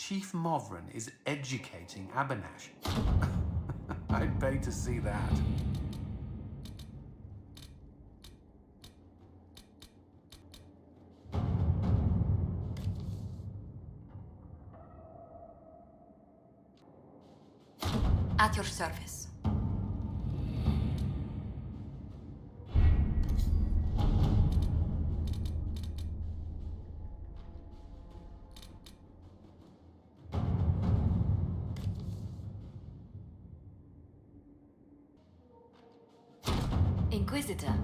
Chief Movran is educating Abanash. I'd pay to see that. At your service. Inquisitor.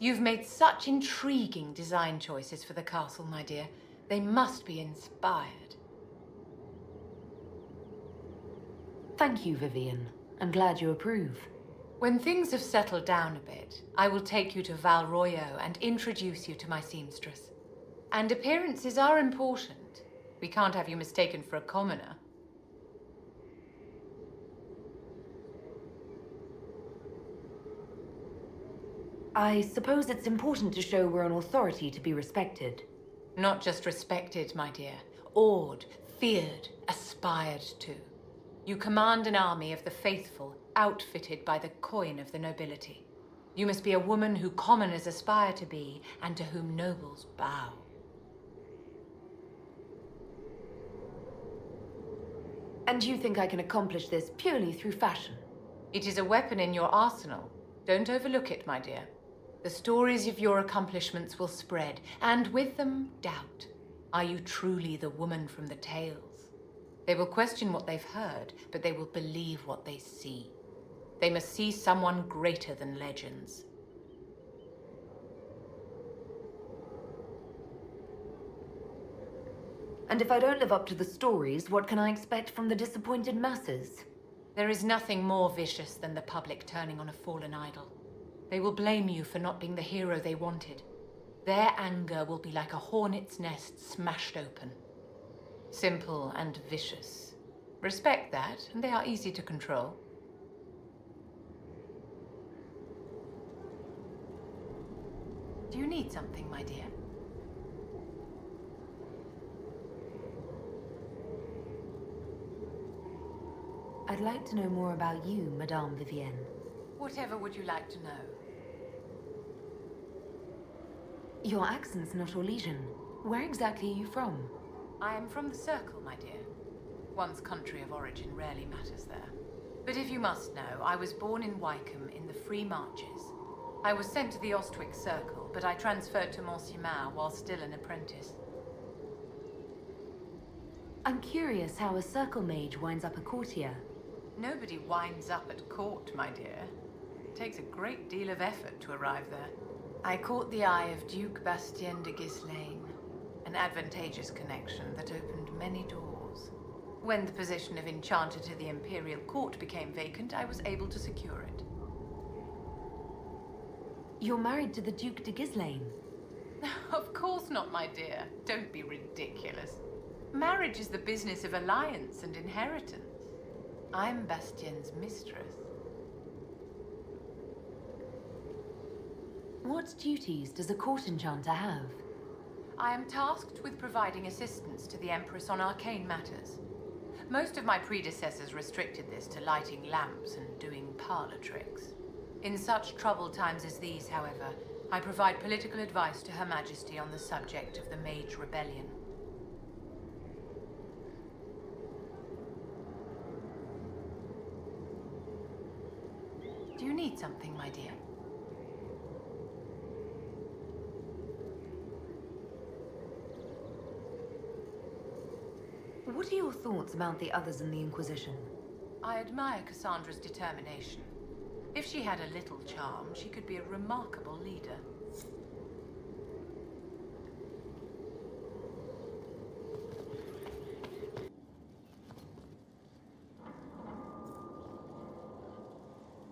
You've made such intriguing design choices for the castle, my dear. They must be inspired. Thank you, Vivian. I'm glad you approve. When things have settled down a bit, I will take you to Val Royo and introduce you to my seamstress. And appearances are important. We can't have you mistaken for a commoner. I suppose it's important to show we're an authority to be respected. Not just respected, my dear. Awed, feared, aspired to. You command an army of the faithful, outfitted by the coin of the nobility. You must be a woman who commoners aspire to be, and to whom nobles bow. And you think I can accomplish this purely through fashion? It is a weapon in your arsenal. Don't overlook it, my dear. The stories of your accomplishments will spread, and with them, doubt. Are you truly the woman from the tales? They will question what they've heard, but they will believe what they see. They must see someone greater than legends. And if I don't live up to the stories, what can I expect from the disappointed masses? There is nothing more vicious than the public turning on a fallen idol. They will blame you for not being the hero they wanted. Their anger will be like a hornet's nest smashed open. Simple and vicious. Respect that, and they are easy to control. Do you need something, my dear? I'd like to know more about you, Madame Vivienne. Whatever would you like to know? Your accent's not Orlesian. Where exactly are you from? I am from the Circle, my dear. One's country of origin rarely matters there. But if you must know, I was born in Wycombe in the Free Marches. I was sent to the Ostwick Circle, but I transferred to Montsimar while still an apprentice. I'm curious how a circle mage winds up a courtier. Nobody winds up at court, my dear. It takes a great deal of effort to arrive there. I caught the eye of Duke Bastien de Ghislaine, an advantageous connection that opened many doors. When the position of Enchanter to the Imperial Court became vacant, I was able to secure it. You're married to the Duke de Ghislaine? Of course not, my dear. Don't be ridiculous. Marriage is the business of alliance and inheritance. I'm Bastien's mistress. What duties does a court enchanter have? I am tasked with providing assistance to the Empress on arcane matters. Most of my predecessors restricted this to lighting lamps and doing parlor tricks. In such troubled times as these, however, I provide political advice to Her Majesty on the subject of the Mage Rebellion. Do you need something, my dear? What are your thoughts about the others in the Inquisition? I admire Cassandra's determination. If she had a little charm, she could be a remarkable leader.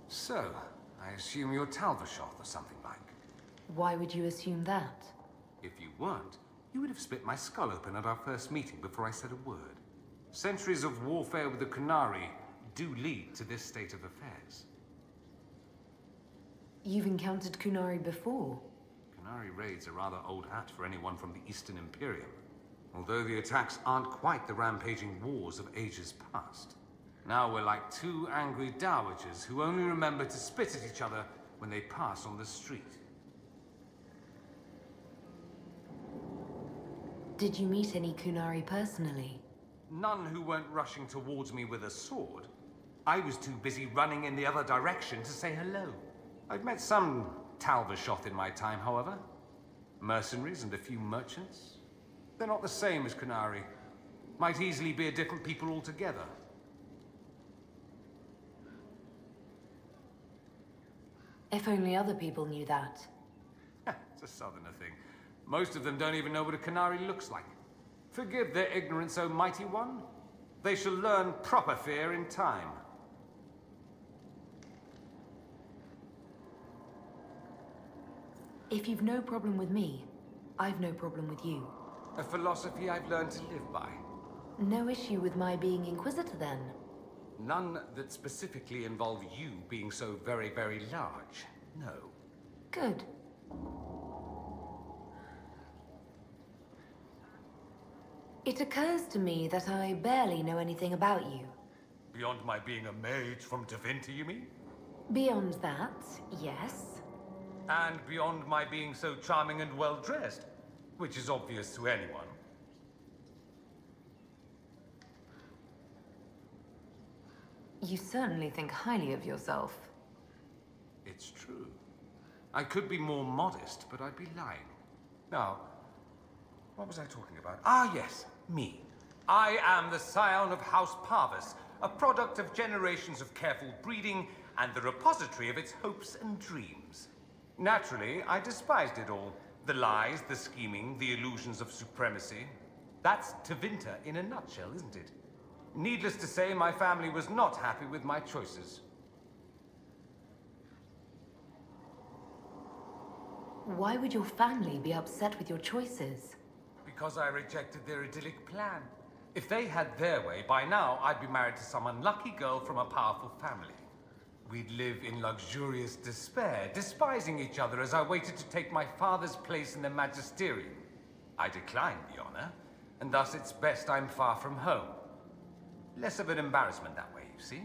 So, I assume you're Talvershoth or something like. Why would you assume that? If you weren't, you would have split my skull open at our first meeting before I said a word. Centuries of warfare with the Qunari do lead to this state of affairs. You've encountered Qunari before? Qunari raids are rather old hat for anyone from the Eastern Imperium. Although the attacks aren't quite the rampaging wars of ages past. Now we're like two angry dowagers who only remember to spit at each other when they pass on the street. Did you meet any Qunari personally? None who weren't rushing towards me with a sword. I was too busy running in the other direction to say hello. I've met some Talvershoth in my time, however. Mercenaries and a few merchants. They're not the same as Qunari. Might easily be a different people altogether. If only other people knew that. It's a southerner thing. Most of them don't even know what a Qunari looks like. Forgive their ignorance, O mighty one. They shall learn proper fear in time. If you've no problem with me, I've no problem with you. A philosophy I've learned to live by. No issue with my being Inquisitor, then? None that specifically involve you being so very, very large. No. Good. It occurs to me that I barely know anything about you. Beyond my being a mage from Tevinter, you mean? Beyond that, yes. And beyond my being so charming and well-dressed, which is obvious to anyone. You certainly think highly of yourself. It's true. I could be more modest, but I'd be lying. Now, what was I talking about? Ah, yes, me. I am the scion of House Parvis, a product of generations of careful breeding and the repository of its hopes and dreams. Naturally, I despised it all. The lies, the scheming, the illusions of supremacy. That's Tevinter in a nutshell, isn't it? Needless to say, my family was not happy with my choices. Why would your family be upset with your choices? Because I rejected their idyllic plan. If they had their way, by now I'd be married to some unlucky girl from a powerful family. We'd live in luxurious despair, despising each other as I waited to take my father's place in the magisterium. I declined the honor, and thus it's best I'm far from home. Less of an embarrassment that way, you see?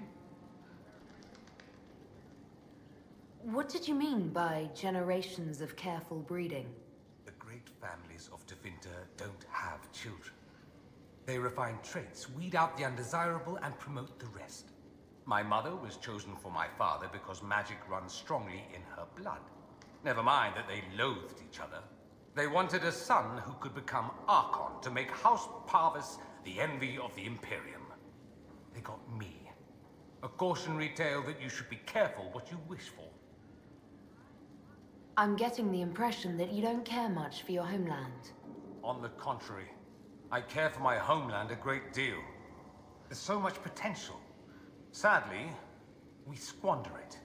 What did you mean by generations of careful breeding? The great families of Tevinter don't have children. They refine traits, weed out the undesirable, and promote the rest. My mother was chosen for my father because magic runs strongly in her blood. Never mind that they loathed each other. They wanted a son who could become Archon to make House Parvis the envy of the Imperium. They got me. A cautionary tale that you should be careful what you wish for. I'm getting the impression that you don't care much for your homeland. On the contrary, I care for my homeland a great deal. There's so much potential. Sadly, we squander it.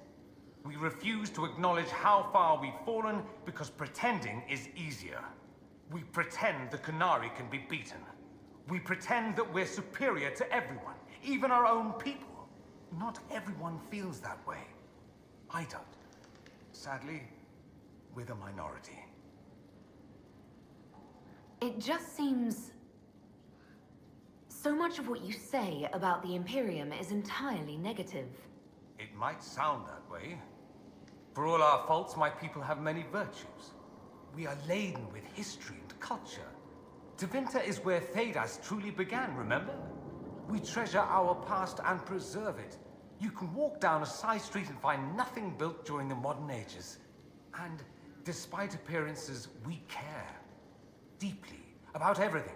We refuse to acknowledge how far we've fallen because pretending is easier. We pretend the Qunari can be beaten. We pretend that we're superior to everyone, even our own people. Not everyone feels that way. I don't. Sadly, we're the minority. It just seems... So much of what you say about the Imperium is entirely negative. It might sound that way. For all our faults, my people have many virtues. We are laden with history and culture. Tevinter is where Thedas truly began, remember? We treasure our past and preserve it. You can walk down a side street and find nothing built during the modern ages. And despite appearances, we care. Deeply. About everything.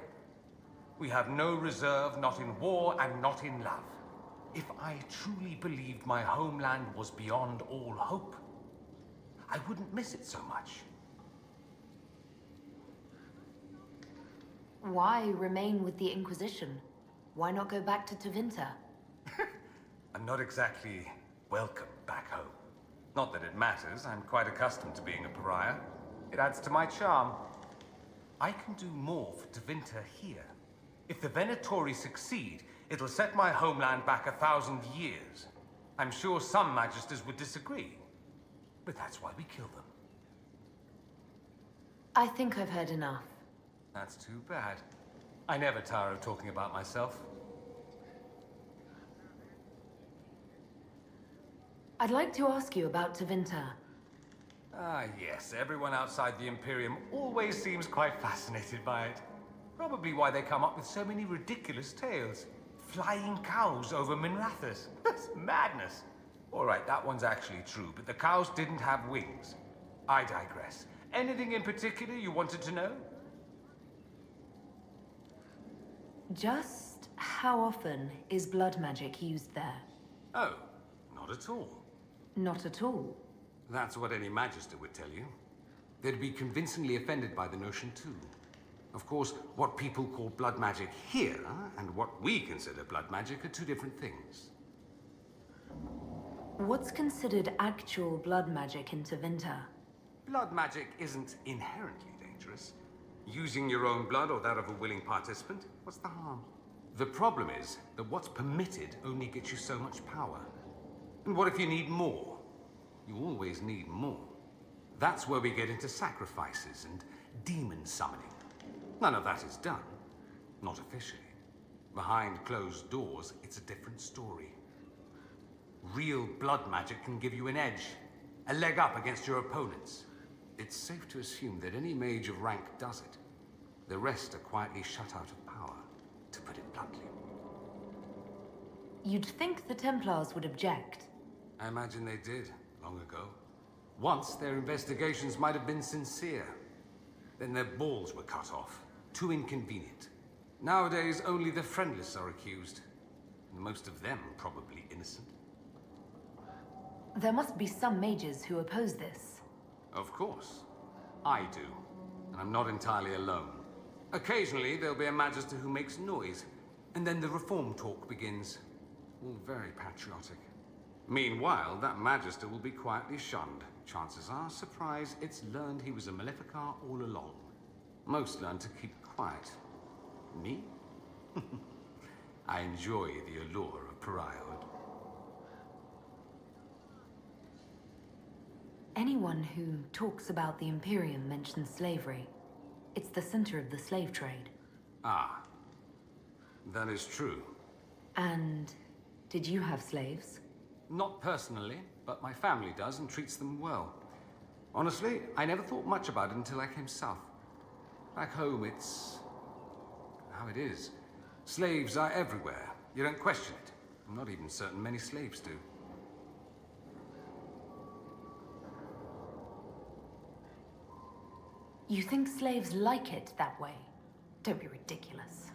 We have no reserve, not in war and not in love. if I truly believed my homeland was beyond all hope, I wouldn't miss it so much. Why remain with the Inquisition? Why not go back to Tevinter? I'm not exactly welcome back home. Not that it matters, I'm quite accustomed to being a pariah. It adds to my charm. I can do more for Tevinter here. If the Venatori succeed, it'll set my homeland back 1,000 years. I'm sure some Magisters would disagree, but that's why we kill them. I think I've heard enough. That's too bad. I never tire of talking about myself. I'd like to ask you about Tevinter. Ah, yes. Everyone outside the Imperium always seems quite fascinated by it. Probably why they come up with so many ridiculous tales. Flying cows over Minrathous. That's madness. All right, that one's actually true, but the cows didn't have wings. I digress. Anything in particular you wanted to know? Just how often is blood magic used there? Oh, not at all. Not at all. That's what any Magister would tell you. They'd be convincingly offended by the notion too. Of course, what people call blood magic here, and what we consider blood magic, are two different things. What's considered actual blood magic in Tevinter? Blood magic isn't inherently dangerous. Using your own blood or that of a willing participant, what's the harm? The problem is that what's permitted only gets you so much power. And what if you need more? You always need more. That's where we get into sacrifices and demon summoning. None of that is done. Not officially. Behind closed doors, it's a different story. Real blood magic can give you an edge, a leg up against your opponents. It's safe to assume that any mage of rank does it. The rest are quietly shut out of power, to put it bluntly. You'd think the Templars would object. I imagine they did, long ago. Once, their investigations might have been sincere. Then their balls were cut off. Too inconvenient. Nowadays, only the friendless are accused. And most of them probably innocent. There must be some mages who oppose this. Of course. I do. And I'm not entirely alone. Occasionally, there'll be a Magister who makes noise. And then the reform talk begins. All very patriotic. Meanwhile, that Magister will be quietly shunned. Chances are, surprise, it's learned he was a Maleficar all along. Most learn to keep quiet. Me? I enjoy the allure of pariahhood. Anyone who talks about the Imperium mentions slavery. It's the center of the slave trade. Ah. That is true. And did you have slaves? Not personally, but my family does and treats them well. Honestly, I never thought much about it until I came south. Back home, it's how it is. Slaves are everywhere. You don't question it. I'm not even certain many slaves do. You think slaves like it that way? Don't be ridiculous.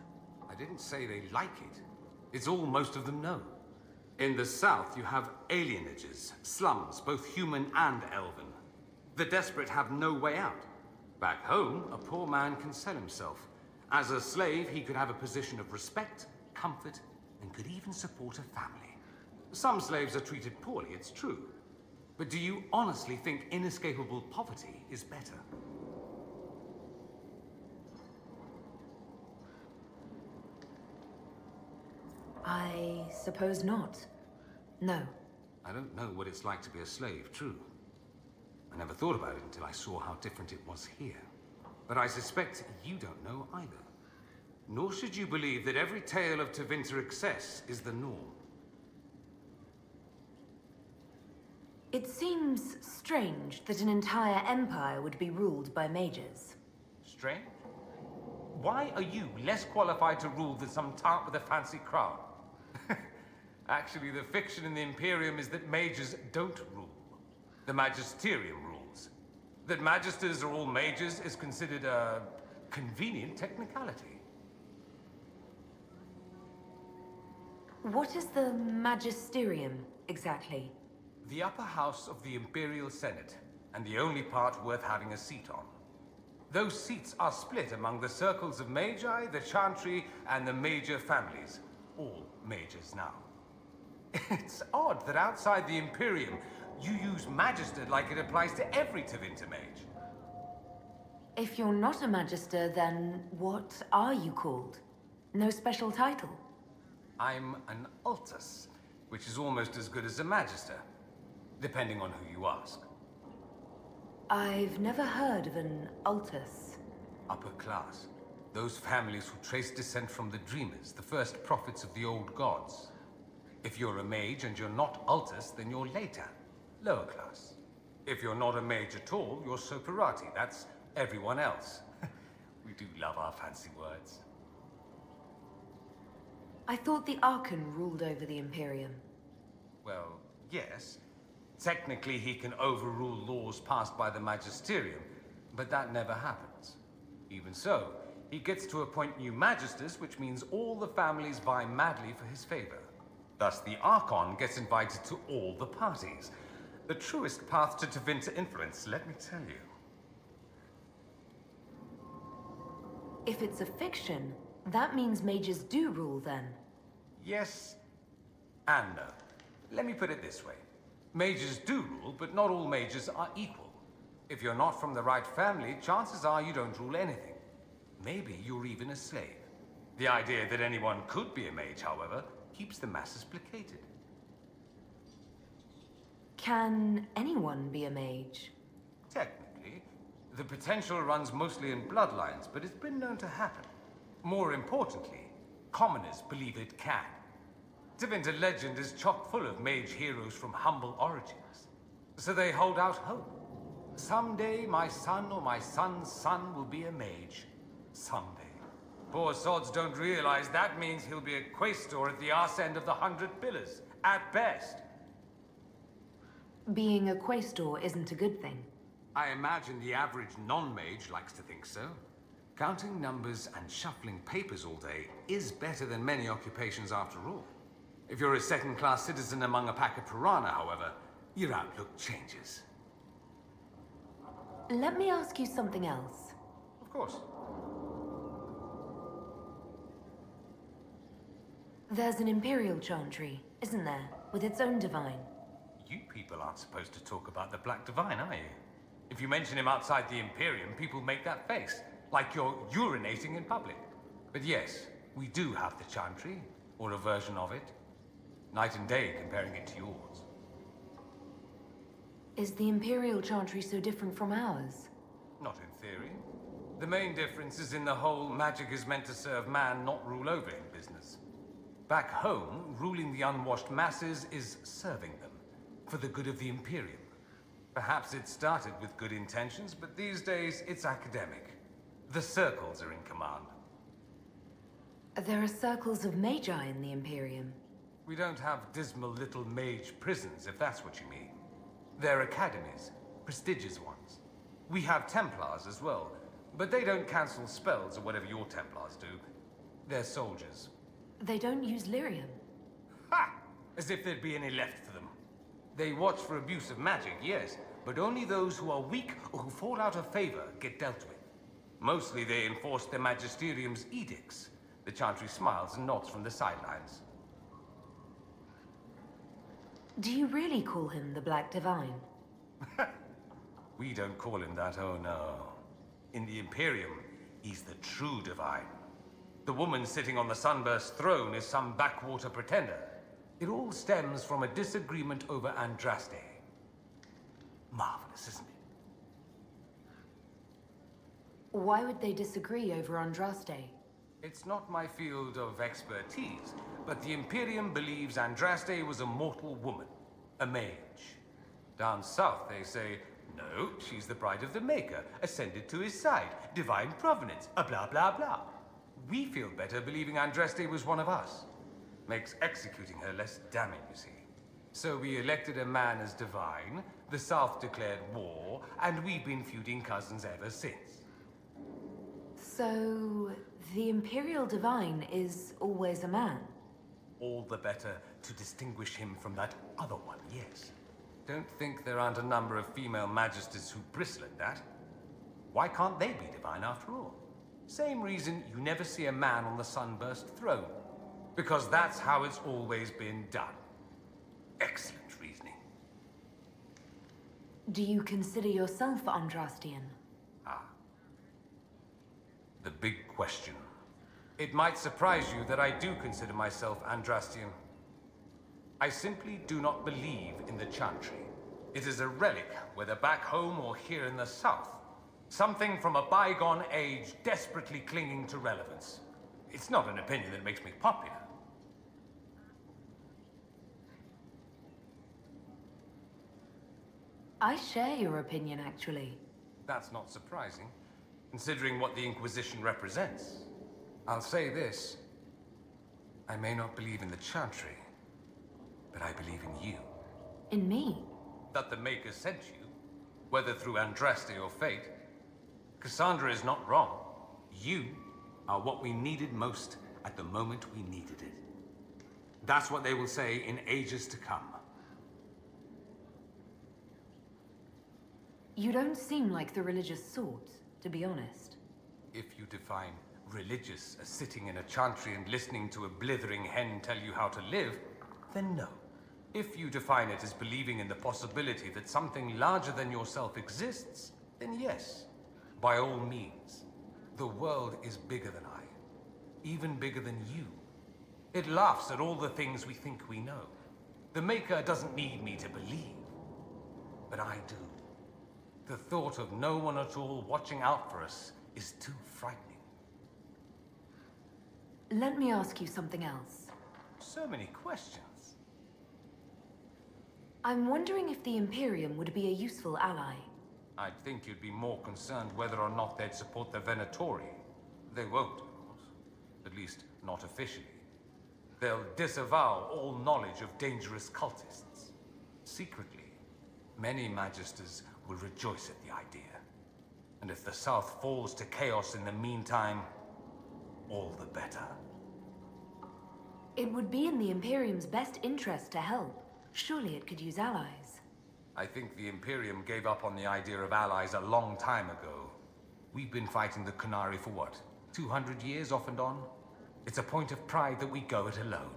I didn't say they like it. It's all most of them know. In the south, you have alienages, slums, both human and elven. The desperate have no way out. Back home, a poor man can sell himself. As a slave, he could have a position of respect, comfort, and could even support a family. Some slaves are treated poorly, it's true. But do you honestly think inescapable poverty is better? I suppose not. No. I don't know what it's like to be a slave, true. I never thought about it until I saw how different it was here. But I suspect you don't know either. Nor should you believe that every tale of Tevinter excess is the norm. It seems strange that an entire empire would be ruled by mages. Strange? Why are you less qualified to rule than some tart with a fancy crown? Actually, the fiction in the Imperium is that mages don't rule. The Magisterium rules. That Magisters are all mages is considered a convenient technicality. What is the Magisterium, exactly? The upper house of the Imperial Senate, and the only part worth having a seat on. Those seats are split among the circles of Magi, the Chantry, and the major families. All majors now. It's odd that outside the Imperium, you use Magister like it applies to every Tevinter mage. If you're not a Magister, then what are you called? No special title? I'm an Altus, which is almost as good as a Magister, depending on who you ask. I've never heard of an Altus. Upper class. Those families who trace descent from the Dreamers, the first prophets of the old gods. If you're a mage and you're not Altus, then you're later. Lower class. If you're not a mage at all, you're Soperati. That's everyone else. We do love our fancy words. I thought the Archon ruled over the Imperium. Well, yes. Technically, he can overrule laws passed by the Magisterium, but that never happens. Even so, he gets to appoint new Magisters, which means all the families vie madly for his favor. Thus, the Archon gets invited to all the parties. The truest path to Tevinter influence, let me tell you. If it's a fiction, that means mages do rule then. Yes and no. Let me put it this way. Mages do rule, but not all mages are equal. If you're not from the right family, chances are you don't rule anything. Maybe you're even a slave. The idea that anyone could be a mage, however, keeps the masses placated. Can anyone be a mage? Technically, the potential runs mostly in bloodlines, but it's been known to happen. More importantly, commoners believe it can. Tevinter legend is chock full of mage heroes from humble origins. So they hold out hope. Someday my son or my son's son will be a mage. Someday. Poor sods don't realize that means he'll be a quaestor at the arse end of the 100 Pillars, at best. Being a quaestor isn't a good thing. I imagine the average non-mage likes to think so. Counting numbers and shuffling papers all day is better than many occupations after all. If you're a second-class citizen among a pack of piranha, however, your outlook changes. Let me ask you something else. Of course. There's an Imperial Chantry, isn't there? With its own divine. You people aren't supposed to talk about the Black Divine, are you? If you mention him outside the Imperium, people make that face, like you're urinating in public. But yes, we do have the Chantry, or a version of it. Night and day comparing it to yours. Is the Imperial Chantry so different from ours? Not in theory. The main difference is in the whole magic is meant to serve man, not rule over him business. Back home, ruling the unwashed masses is serving them, for the good of the Imperium. Perhaps it started with good intentions, but these days it's academic. The circles are in command. There are circles of magi in the Imperium. We don't have dismal little mage prisons, if that's what you mean. They're academies, prestigious ones. We have Templars as well, but they don't cancel spells or whatever your Templars do. They're soldiers. They don't use lyrium. Ha! As if there'd be any left for them. They watch for abuse of magic, yes, but only those who are weak or who fall out of favor get dealt with. Mostly they enforce their magisterium's edicts. The Chantry smiles and nods from the sidelines. Do you really call him the Black Divine? We don't call him that, oh no. In the Imperium, he's the true divine. The woman sitting on the Sunburst throne is some backwater pretender. It all stems from a disagreement over Andraste. Marvelous, isn't it? Why would they disagree over Andraste? It's not my field of expertise, but the Imperium believes Andraste was a mortal woman, a mage. Down south, they say, no, she's the bride of the Maker, ascended to his side, divine provenance, a blah blah blah. We feel better believing Andraste was one of us. Makes executing her less damning, you see. So we elected a man as divine, the South declared war, and we've been feuding cousins ever since. So, the Imperial Divine is always a man? all the better to distinguish him from that other one, yes. Don't think there aren't a number of female magisters who bristle at that. Why can't they be divine after all? Same reason you never see a man on the Sunburst throne. Because that's how it's always been done. Excellent reasoning. Do you consider yourself Andrastian? Ah. The big question. It might surprise you that I do consider myself Andrastian. I simply do not believe in the Chantry. It is a relic, whether back home or here in the south. Something from a bygone age desperately clinging to relevance. It's not an opinion that makes me popular. I share your opinion, actually. That's not surprising, considering what the Inquisition represents. I'll say this. I may not believe in the Chantry, but I believe in you. In me? That the Maker sent you, whether through Andraste or fate. Cassandra is not wrong. You are what we needed most at the moment we needed it. That's what they will say in ages to come. You don't seem like the religious sort, to be honest. If you define religious as sitting in a chantry and listening to a blithering hen tell you how to live, then no. If you define it as believing in the possibility that something larger than yourself exists, then yes, by all means. The world is bigger than I, even bigger than you. It laughs at all the things we think we know. The Maker doesn't need me to believe, but I do. The thought of no one at all watching out for us is too frightening. Let me ask you something else. So many questions. I'm wondering if the Imperium would be a useful ally. I'd think you'd be more concerned whether or not they'd support the Venatori. They won't, of course. At least, not officially. They'll disavow all knowledge of dangerous cultists. Secretly, many Magisters will rejoice at the idea. And if the South falls to chaos in the meantime, all the better. It would be in the Imperium's best interest to help. Surely it could use allies. I think the Imperium gave up on the idea of allies a long time ago. We've been fighting the Qunari for what, 200 years off and on? It's a point of pride that we go it alone.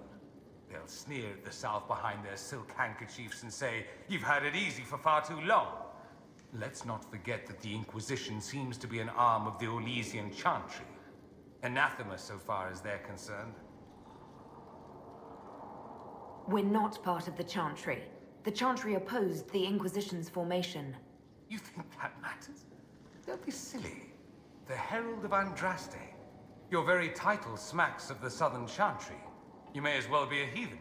They'll sneer at the South behind their silk handkerchiefs and say, "You've had it easy for far too long." Let's not forget that the Inquisition seems to be an arm of the Orlesian Chantry. Anathema so far as they're concerned. We're not part of the Chantry. The Chantry opposed the Inquisition's formation. You think that matters? Don't be silly. The Herald of Andraste. Your very title smacks of the Southern Chantry. You may as well be a heathen.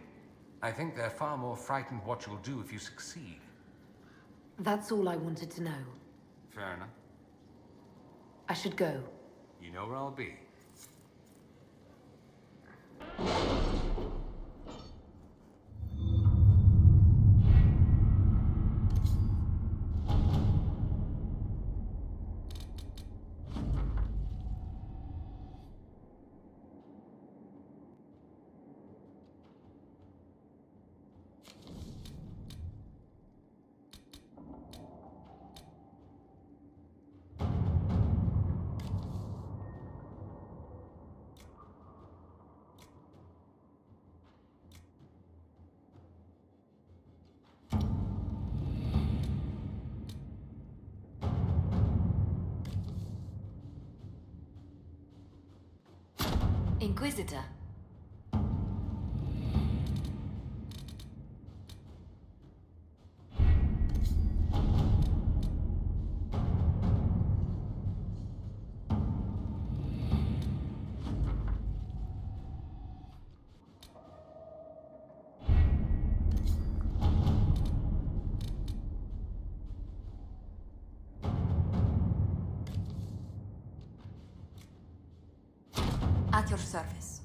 I think they're far more frightened what you'll do if you succeed. That's all I wanted to know. Fair enough. I should go. You know where I'll be. Inquisitor. At your service.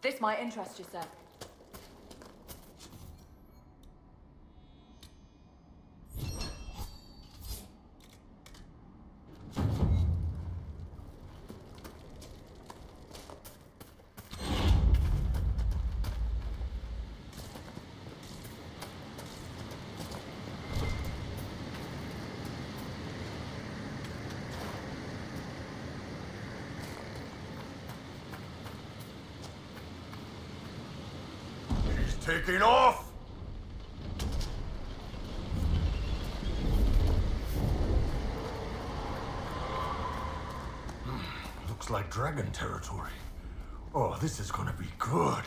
This might interest you, sir. Taking off! Looks like dragon territory. Oh, this is gonna be good.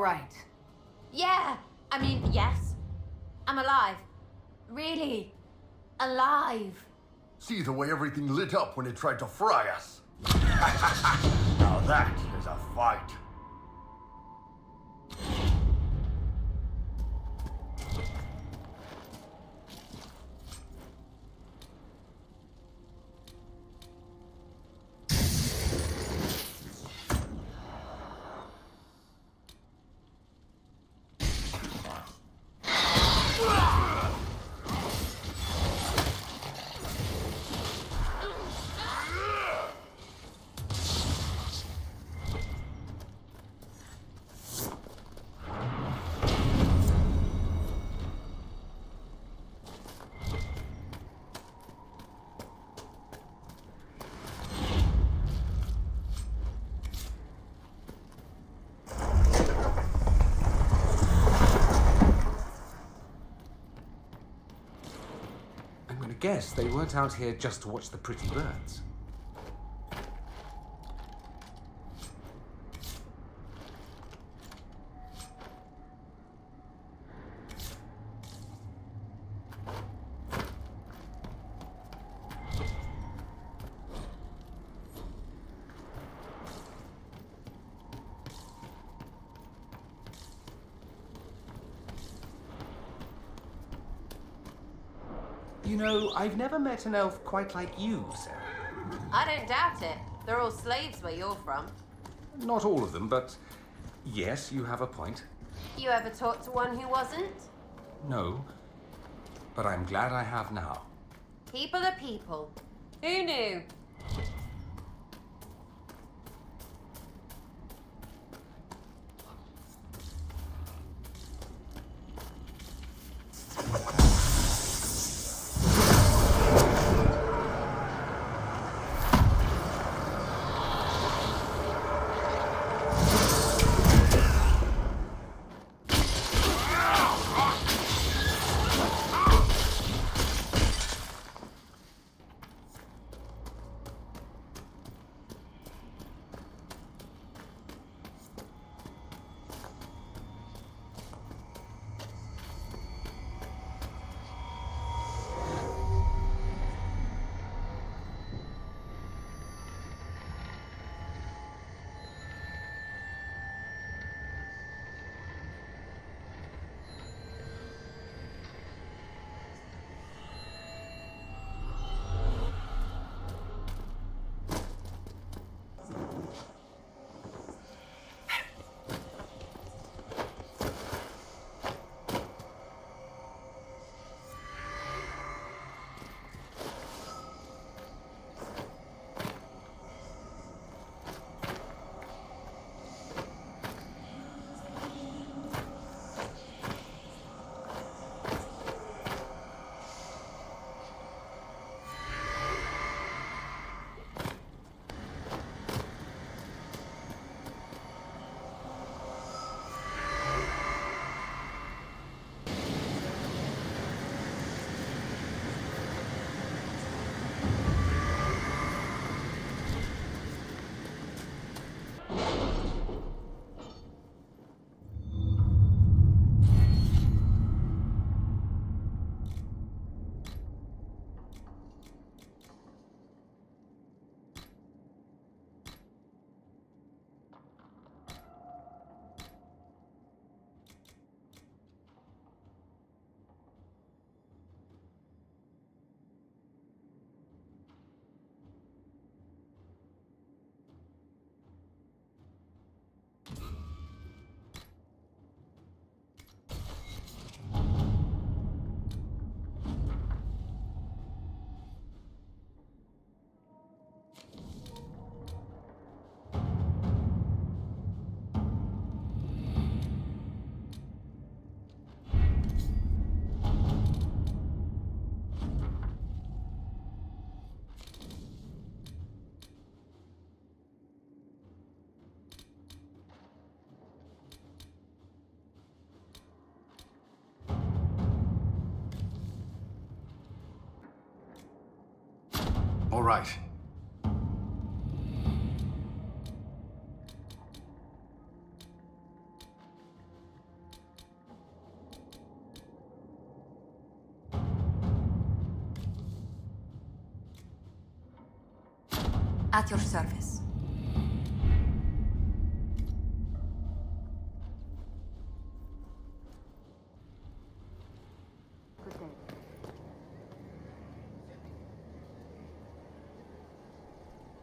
right. Yeah, I mean, yes. I'm alive. Really. Alive. See the way everything lit up when it tried to fry us? Now that is a fight. I'm gonna guess they weren't out here just to watch the pretty birds. You know, I've never met an elf quite like you, Sarah. I don't doubt it. They're all slaves where you're from. Not all of them, but yes, you have a point. You ever talked to one who wasn't? No, but I'm glad I have now. People are people. Who knew? All right. At your service.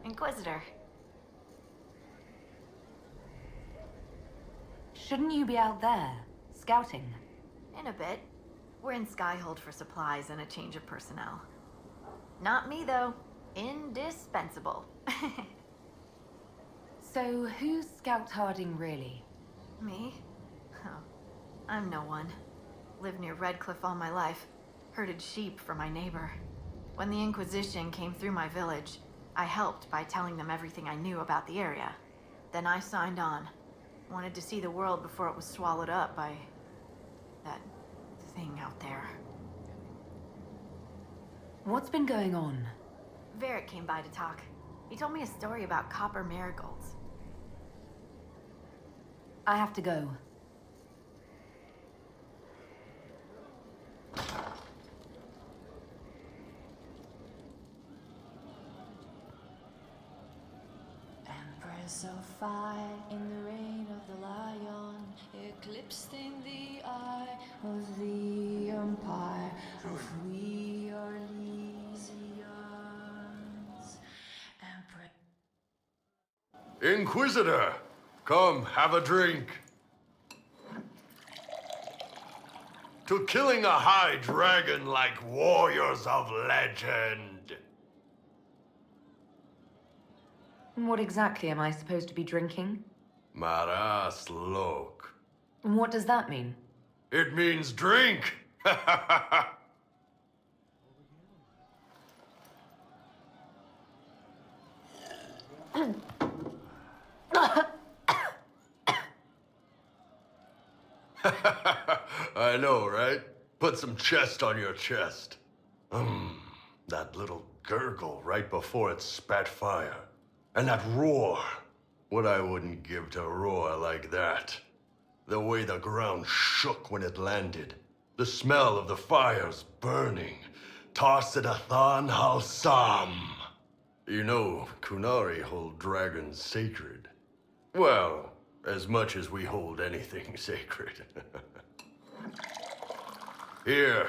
Inquisitor. Shouldn't you be out there, scouting? In a bit. We're in Skyhold for supplies and a change of personnel. Not me, though. Indispensable. So, who's Scout Harding really? Me? Oh, I'm no one. Lived near Redcliffe all my life. Herded sheep for my neighbor. When the Inquisition came through my village, I helped by telling them everything I knew about the area. Then I signed on. Wanted to see the world before it was swallowed up by... that thing out there. What's been going on? Varric came by to talk. He told me a story about copper marigolds. I have to go. Empress of fire in the reign of the lion, eclipsing the eye of the empire of we are Elysians. Inquisitor, come have a drink. To killing a high dragon like warriors of legend. What exactly am I supposed to be drinking? Maras lok. And what does that mean? It means drink. I know, right? Put some chest on your chest. That little gurgle right before it spat fire. And that roar. What I wouldn't give to roar like that. The way the ground shook when it landed. The smell of the fires burning. Tarsidathan Halsam. You know, Kunari hold dragons sacred. Well, as much as we hold anything sacred. Here,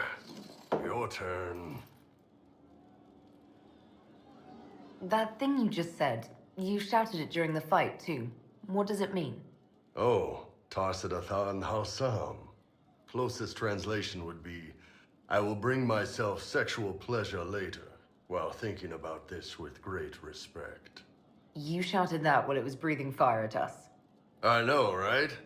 your turn. That thing you just said, you shouted it during the fight, too. What does it mean? Oh, Tarsidathan Halsam. Closest translation would be, I will bring myself sexual pleasure later, while thinking about this with great respect. You shouted that while it was breathing fire at us. I know, right?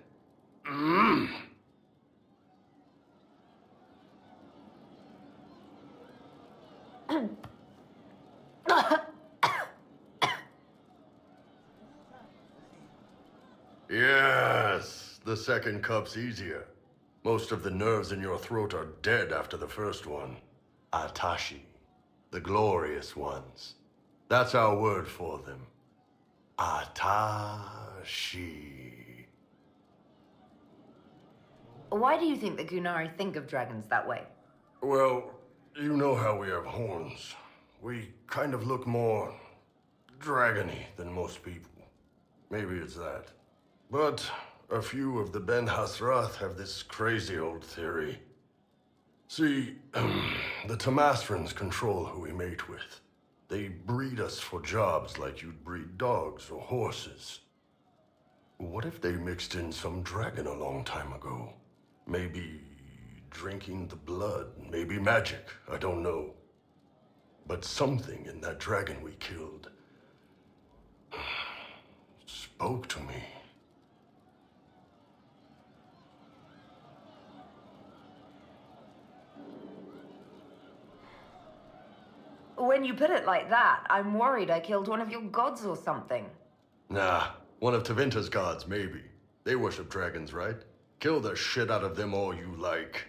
Yes, the second cup's easier. Most of the nerves in your throat are dead after the first one. Atashi, the glorious ones. That's our word for them. Atashi. Why do you think the Gunari think of dragons that way? Well, you know how we have horns. We kind of look more dragony than most people. Maybe it's that. But a few of the Ben Hasrath have this crazy old theory. See, the Tamasrans control who we mate with. They breed us for jobs like you'd breed dogs or horses. What if they mixed in some dragon a long time ago? Maybe drinking the blood, maybe magic, I don't know. But something in that dragon we killed spoke to me. When you put it like that, I'm worried I killed one of your gods or something. Nah, one of Tevinter's gods, maybe. They worship dragons, right? Kill the shit out of them all you like.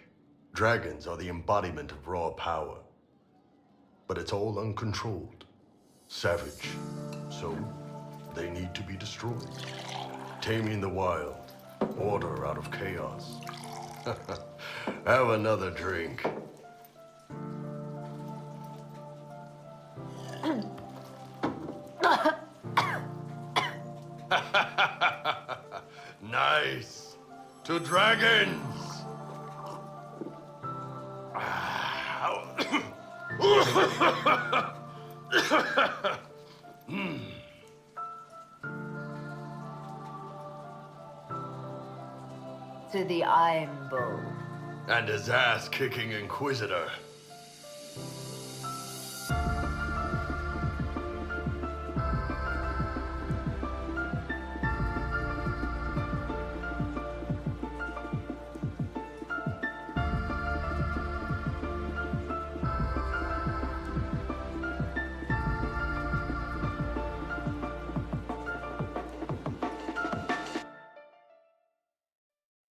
Dragons are the embodiment of raw power. But it's all uncontrolled. Savage. So, they need to be destroyed. Taming the wild. Order out of chaos. Have another drink. To dragons! To the Iron Bull. And his ass-kicking Inquisitor.